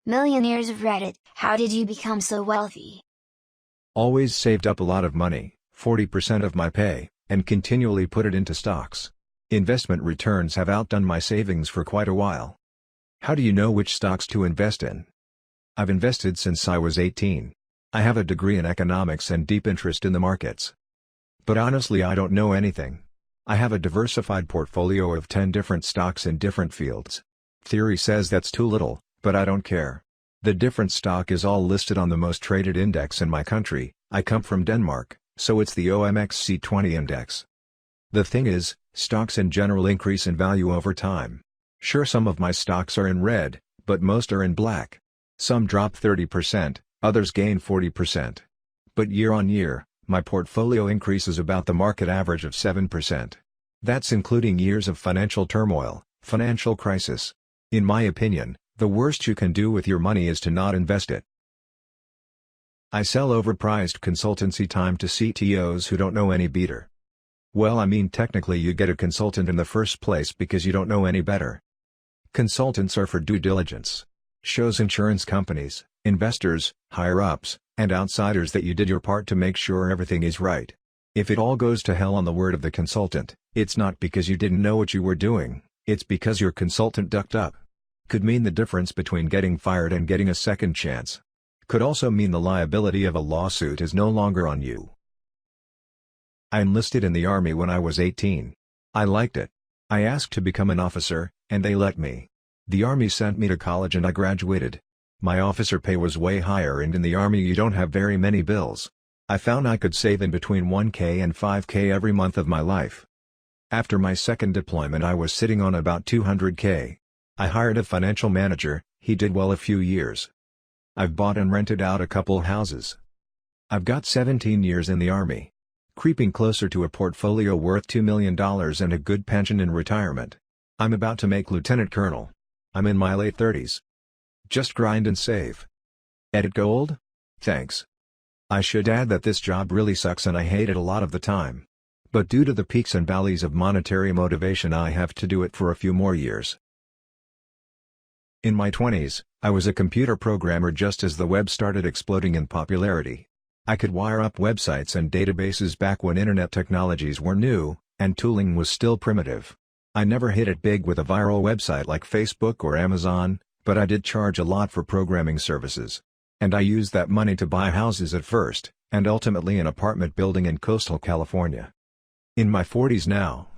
Millionaires of Reddit, how did you become so wealthy? Always saved up a lot of money, 40% of my pay, and continually put it into stocks. Investment returns have outdone my savings for quite a while. How do you know which stocks to invest in? I've invested since I was 18. I have a degree in economics and deep interest in the markets. But honestly, I don't know anything. I have a diversified portfolio of 10 different stocks in different fields. Theory says that's too little, but I don't care. The different stock is all listed on the most traded index in my country. I come from Denmark, so it's the OMXC20 index. The thing is, stocks in general increase in value over time. Sure, some of my stocks are in red, but most are in black. Some drop 30%, others gain 40%. But year on year, my portfolio increases about the market average of 7%. That's including years of financial turmoil, financial crisis. In my opinion, the worst you can do with your money is to not invest it. I sell overpriced consultancy time to CTOs who don't know any better. Well, I mean, technically you get a consultant in the first place because you don't know any better. Consultants are for due diligence. Shows insurance companies, investors, higher-ups, and outsiders that you did your part to make sure everything is right. If it all goes to hell on the word of the consultant, it's not because you didn't know what you were doing, it's because your consultant ducked up. Could mean the difference between getting fired and getting a second chance. Could also mean the liability of a lawsuit is no longer on you. I enlisted in the Army when I was 18. I liked it. I asked to become an officer, and they let me. The Army sent me to college and I graduated. My officer pay was way higher, and in the Army you don't have very many bills. I found I could save in between 1K and 5K every month of my life. After my second deployment I was sitting on about 200K. I hired a financial manager, he did well a few years. I've bought and rented out a couple houses. I've got 17 years in the Army. Creeping closer to a portfolio worth $2 million and a good pension in retirement. I'm about to make lieutenant colonel. I'm in my late 30s. Just grind and save. Edit gold? Thanks. I should add that this job really sucks and I hate it a lot of the time. But due to the peaks and valleys of monetary motivation I have to do it for a few more years. In my 20s, I was a computer programmer just as the web started exploding in popularity. I could wire up websites and databases back when internet technologies were new, and tooling was still primitive. I never hit it big with a viral website like Facebook or Amazon, but I did charge a lot for programming services. And I used that money to buy houses at first, and ultimately an apartment building in coastal California. In my 40s now.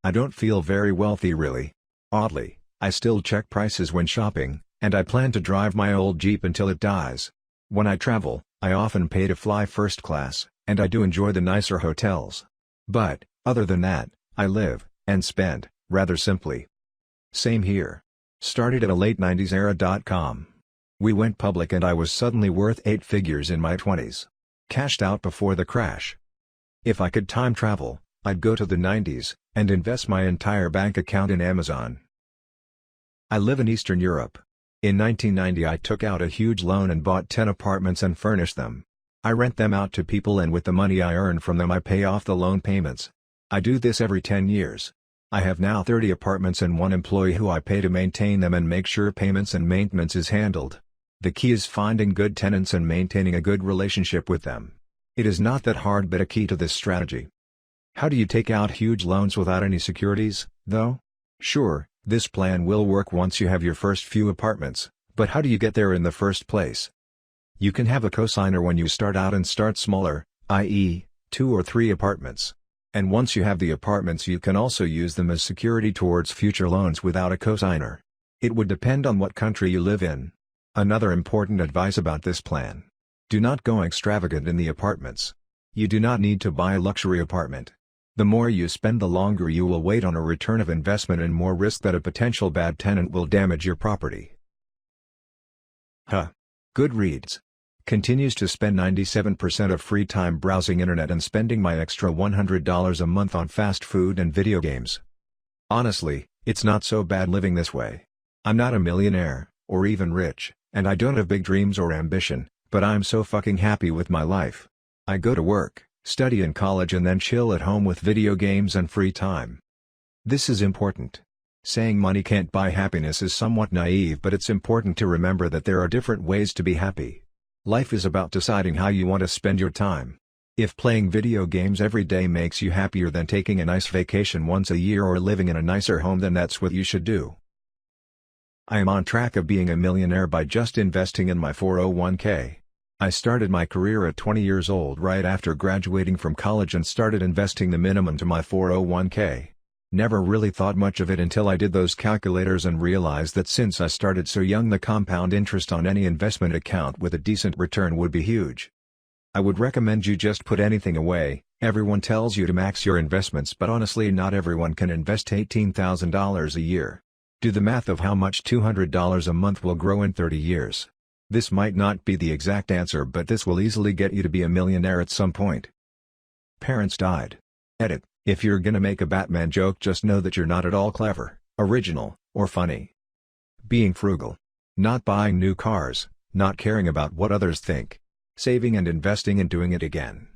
I don't feel very wealthy really. Oddly, I still check prices when shopping, and I plan to drive my old Jeep until it dies. When I travel, I often pay to fly first class, and I do enjoy the nicer hotels. But, other than that, I live, and spend, rather simply. Same here. Started at a late 90s era.com. We went public and I was suddenly worth 8 figures in my 20s. Cashed out before the crash. If I could time travel, I'd go to the 90s, and invest my entire bank account in Amazon. I live in Eastern Europe. In 1990 I took out a huge loan and bought 10 apartments and furnished them. I rent them out to people, and with the money I earn from them I pay off the loan payments. I do this every 10 years. I have now 30 apartments and 1 employee who I pay to maintain them and make sure payments and maintenance is handled. The key is finding good tenants and maintaining a good relationship with them. It is not that hard, but a key to this strategy. How do you take out huge loans without any securities, though? Sure, this plan will work once you have your first few apartments, but how do you get there in the first place? You can have a cosigner when you start out and start smaller, i.e., 2 or 3 apartments. And once you have the apartments you can also use them as security towards future loans without a cosigner. It would depend on what country you live in. Another important advice about this plan. Do not go extravagant in the apartments. You do not need to buy a luxury apartment. The more you spend, the longer you will wait on a return of investment and more risk that a potential bad tenant will damage your property. Goodreads continues to spend 97% of free time browsing internet and spending my extra $100 a month on fast food and video games. Honestly, it's not so bad living this way. I'm not a millionaire, or even rich, and I don't have big dreams or ambition, but I'm so fucking happy with my life. I go to work, study in college, and then chill at home with video games and free time. This is important. Saying money can't buy happiness is somewhat naive, but it's important to remember that there are different ways to be happy. Life is about deciding how you want to spend your time. If playing video games every day makes you happier than taking a nice vacation once a year or living in a nicer home, then that's what you should do. I am on track of being a millionaire by just investing in my 401k. I started my career at 20 years old right after graduating from college and started investing the minimum to my 401k. Never really thought much of it until I did those calculators and realized that since I started so young, the compound interest on any investment account with a decent return would be huge. I would recommend you just put anything away. Everyone tells you to max your investments, but honestly not everyone can invest $18,000 a year. Do the math of how much $200 a month will grow in 30 years. This might not be the exact answer, but this will easily get you to be a millionaire at some point. Parents died. Edit: if you're gonna make a Batman joke, just know that you're not at all clever, original, or funny. Being frugal. Not buying new cars, not caring about what others think. Saving and investing and doing it again.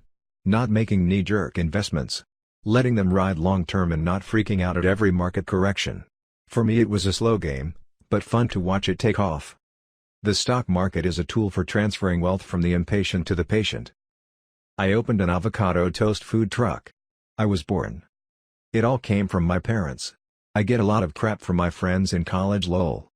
Not making knee-jerk investments. Letting them ride long-term and not freaking out at every market correction. For me it was a slow game, but fun to watch it take off. The stock market is a tool for transferring wealth from the impatient to the patient. I opened an avocado toast food truck. I was born. It all came from my parents. I get a lot of crap from my friends in college, lol.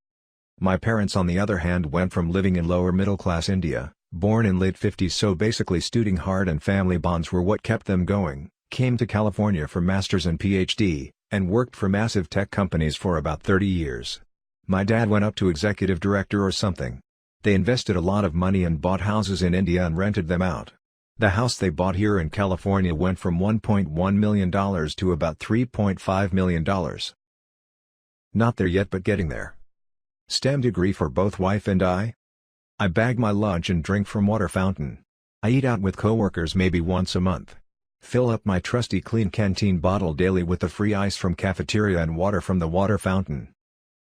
My parents on the other hand went from living in lower middle class India, born in late 50s, so basically studying hard and family bonds were what kept them going, came to California for masters and PhD, and worked for massive tech companies for about 30 years. My dad went up to executive director or something. They invested a lot of money and bought houses in India and rented them out. The house they bought here in California went from $1.1 million to about $3.5 million. Not there yet, but getting there. STEM degree for both wife and I. I bag my lunch and drink from water fountain. I eat out with coworkers maybe once a month. Fill up my trusty clean canteen bottle daily with the free ice from cafeteria and water from the water fountain.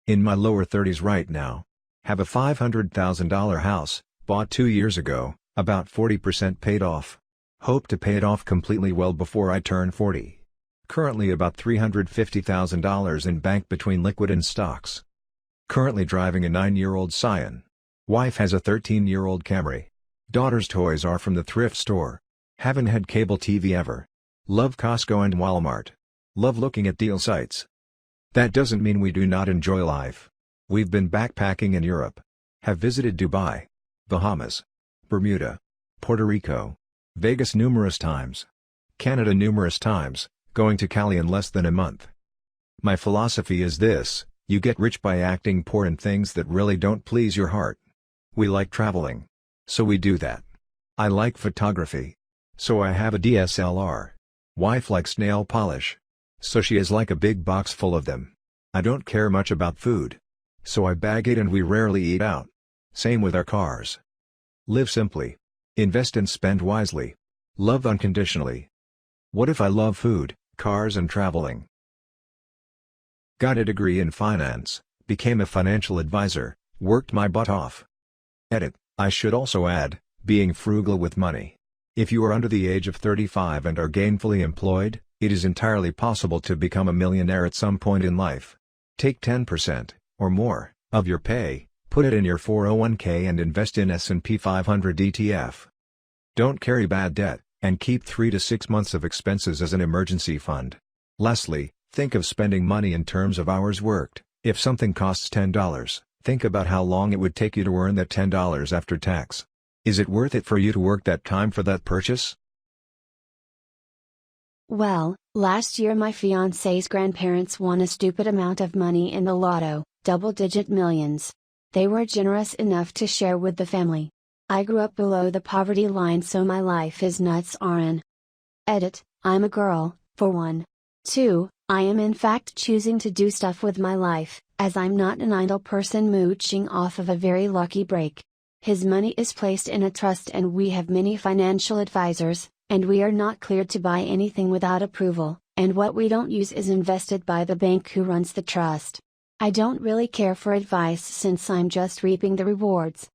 In my lower 30s right now. Have a $500,000 house, bought 2 years ago, about 40% paid off. Hope to pay it off completely well before I turn 40. Currently about $350,000 in bank between liquid and stocks. Currently driving a 9-year-old Scion. Wife has a 13-year-old Camry. Daughter's toys are from the thrift store. Haven't had cable TV ever. Love Costco and Walmart. Love looking at deal sites. That doesn't mean we do not enjoy life. We've been backpacking in Europe. Have visited Dubai, Bahamas, Bermuda, Puerto Rico, Vegas numerous times. Canada numerous times, going to Cali in less than a month. My philosophy is this: you get rich by acting poor in things that really don't please your heart. We like traveling. So we do that. I like photography. So I have a DSLR. Wife likes nail polish. So she has like a big box full of them. I don't care much about food. So I bag it and we rarely eat out. Same with our cars. Live simply. Invest and spend wisely. Love unconditionally. What if I love food, cars and traveling? Got a degree in finance, became a financial advisor, worked my butt off. Edit: I should also add, being frugal with money. If you are under the age of 35 and are gainfully employed, it is entirely possible to become a millionaire at some point in life. Take 10%, or more, of your pay, put it in your 401k and invest in S&P 500 ETF. Don't carry bad debt, and keep 3 to 6 months of expenses as an emergency fund. Lastly, think of spending money in terms of hours worked. If something costs $10, think about how long it would take you to earn that $10 after tax. Is it worth it for you to work that time for that purchase? Well, last year my fiancé's grandparents won a stupid amount of money in the lotto, double-digit millions. They were generous enough to share with the family. I grew up below the poverty line, so my life is nuts RN. Edit: I'm a girl, for one. 2, I am in fact choosing to do stuff with my life, as I'm not an idle person mooching off of a very lucky break. His money is placed in a trust and we have many financial advisors, and we are not cleared to buy anything without approval, and what we don't use is invested by the bank who runs the trust. I don't really care for advice since I'm just reaping the rewards.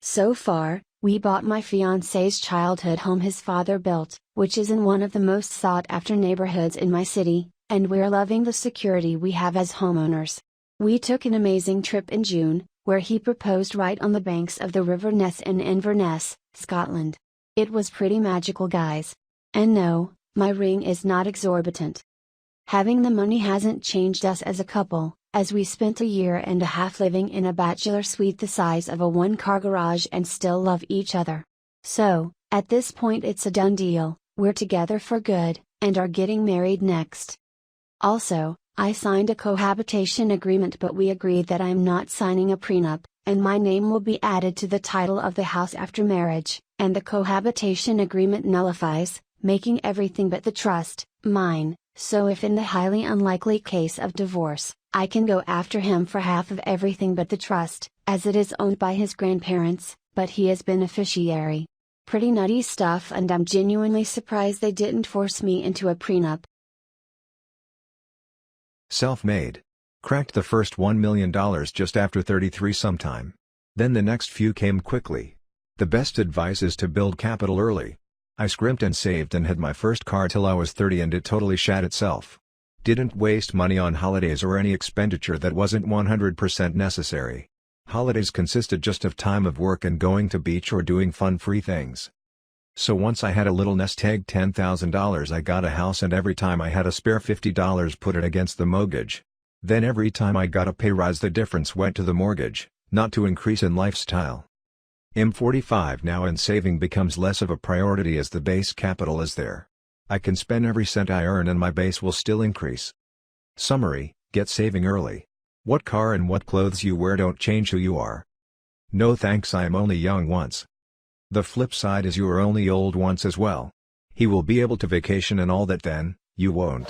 So far, we bought my fiancé's childhood home his father built, which is in one of the most sought after neighborhoods in my city, and we're loving the security we have as homeowners. We took an amazing trip in June, where he proposed right on the banks of the River Ness in Inverness, Scotland. It was pretty magical, guys. And no, my ring is not exorbitant. Having the money hasn't changed us as a couple, as we spent a year and a half living in a bachelor suite the size of a one-car garage and still love each other. So, at this point it's a done deal, we're together for good, and are getting married next. Also, I signed a cohabitation agreement, but we agreed that I'm not signing a prenup, and my name will be added to the title of the house after marriage, and the cohabitation agreement nullifies, making everything but the trust, mine, so if in the highly unlikely case of divorce, I can go after him for half of everything but the trust, as it is owned by his grandparents, but he is beneficiary. Pretty nutty stuff, and I'm genuinely surprised they didn't force me into a prenup. Self-made. Cracked the first $1 million just after 33 sometime. Then the next few came quickly. The best advice is to build capital early. I scrimped and saved and had my first car till I was 30 and it totally shat itself. Didn't waste money on holidays or any expenditure that wasn't 100% necessary. Holidays consisted just of time of work and going to beach or doing fun-free things. So once I had a little nest egg $10,000, I got a house, and every time I had a spare $50 put it against the mortgage. Then every time I got a pay rise the difference went to the mortgage, not to increase in lifestyle. I'm 45 now and saving becomes less of a priority as the base capital is there. I can spend every cent I earn and my base will still increase. Summary: get saving early. What car and what clothes you wear don't change who you are. No thanks, I am only young once. The flip side is you are only old once as well. He will be able to vacation and all that, then, you won't.